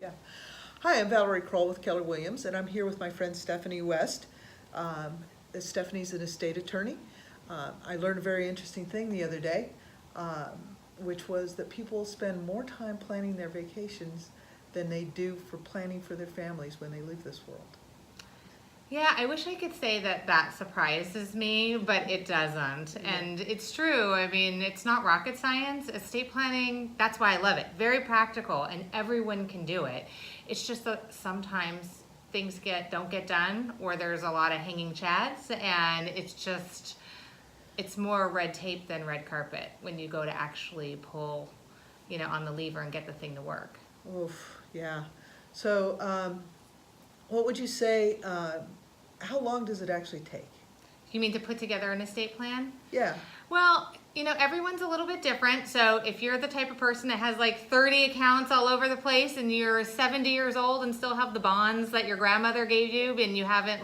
Yeah. Hi, I'm Valerie Kroll with Keller Williams, and I'm here with my friend Stephanie West. Stephanie's an estate attorney. I learned a very interesting thing the other day, which was that people spend more time planning their vacations than they do for planning for their families when they leave this world. Yeah, I wish I could say that that surprises me, but it doesn't. Yeah. And it's true. I mean, it's not rocket science. Estate planning, that's why I love it. Very practical, and everyone can do it. It's just that sometimes things don't get done, or there's a lot of hanging chads, and it's more red tape than red carpet when you go to actually pull, on the lever and get the thing to work. Oof, yeah. So, what would you say, how long does it actually take? You mean to put together an estate plan? Yeah. Well, everyone's a little bit different. So if you're the type of person that has like 30 accounts all over the place and you're 70 years old and still have the bonds that your grandmother gave you and you haven't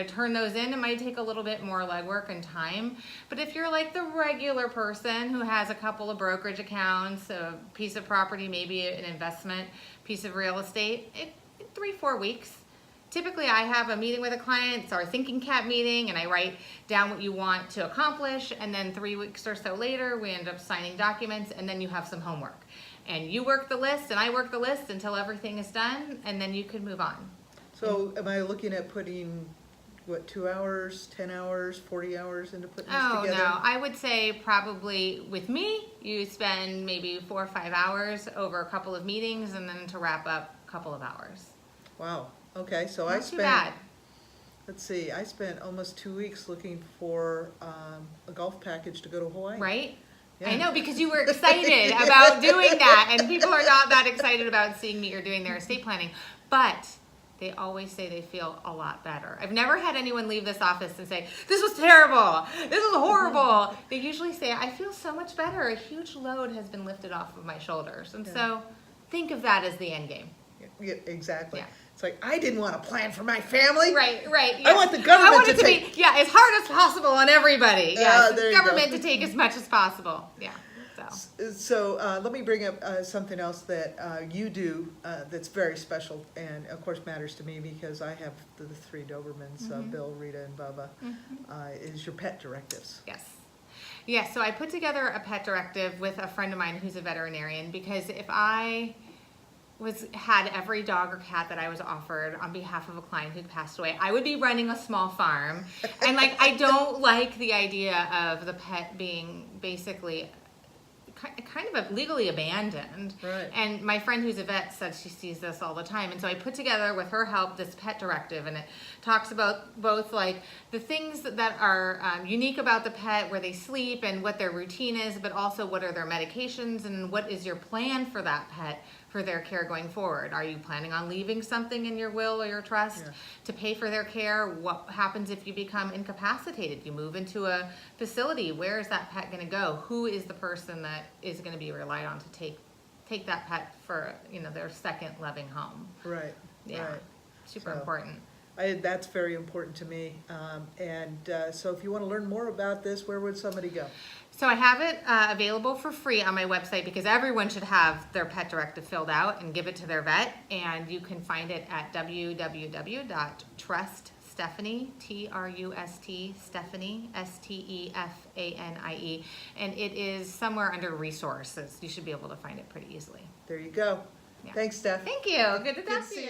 turned those in, it might take a little bit more legwork and time. But if you're like the regular person who has a couple of brokerage accounts, a piece of property, maybe an investment, piece of real estate, 3-4 weeks. Typically, I have a meeting with a client, it's our thinking cap meeting, and I write down what you want to accomplish, and then 3 weeks or so later, we end up signing documents, and then you have some homework. And you work the list, and I work the list until everything is done, and then you can move on. So am I looking at putting, 2 hours, 10 hours, 40 hours into putting this together? Oh, no. I would say probably with me, you spend maybe 4 or 5 hours over a couple of meetings, and then to wrap up, a couple of hours. Wow. Okay, so Not too bad. Let's see, I spent almost 2 weeks looking for a golf package to go to Hawaii. Right? Yeah. I know, because you were excited about doing that, and people are not that excited about seeing me or doing their estate planning. But they always say they feel a lot better. I've never had anyone leave this office and say, "This was terrible, this was horrible." They usually say, "I feel so much better. A huge load has been lifted off of my shoulders." And so think of that as the end game. Yeah, exactly. Yeah. It's like, I didn't want to plan for my family. Right. Yeah. I want the government to take... be, as hard as possible on everybody. There you government go. to take as much as possible. Yeah. So let me bring up something else that you do that's very special and, of course, matters to me because I have the 3 Dobermans, Bill, Rita, and Bubba, is your pet directives. Yes. Yeah, so I put together a pet directive with a friend of mine who's a veterinarian because if I had every dog or cat that I was offered on behalf of a client who passed away, I would be running a small farm. And I don't like the idea of the pet being basically kind of legally abandoned. Right. And my friend who's a vet said she sees this all the time. And so I put together with her help this pet directive, and it talks about both the things that are unique about the pet, where they sleep and what their routine is, but also what are their medications and what is your plan for that pet for their care going forward. Are you planning on leaving something in your will or your trust to pay for their care? What happens if you become incapacitated? You move into a facility. Where is that pet going to go? Who is the person that is going to be relied on to take that pet for their second loving home? Right. Yeah. Right. Super important. That's very important to me. So if you want to learn more about this, where would somebody go? So I have it available for free on my website because everyone should have their pet directive filled out and give it to their vet. And you can find it at www.truststefanie, Trust Stefanie, Stefanie. And it is somewhere under resources. You should be able to find it pretty easily. There you go. Yeah. Thanks, Steph. Thank you. Good to talk to you.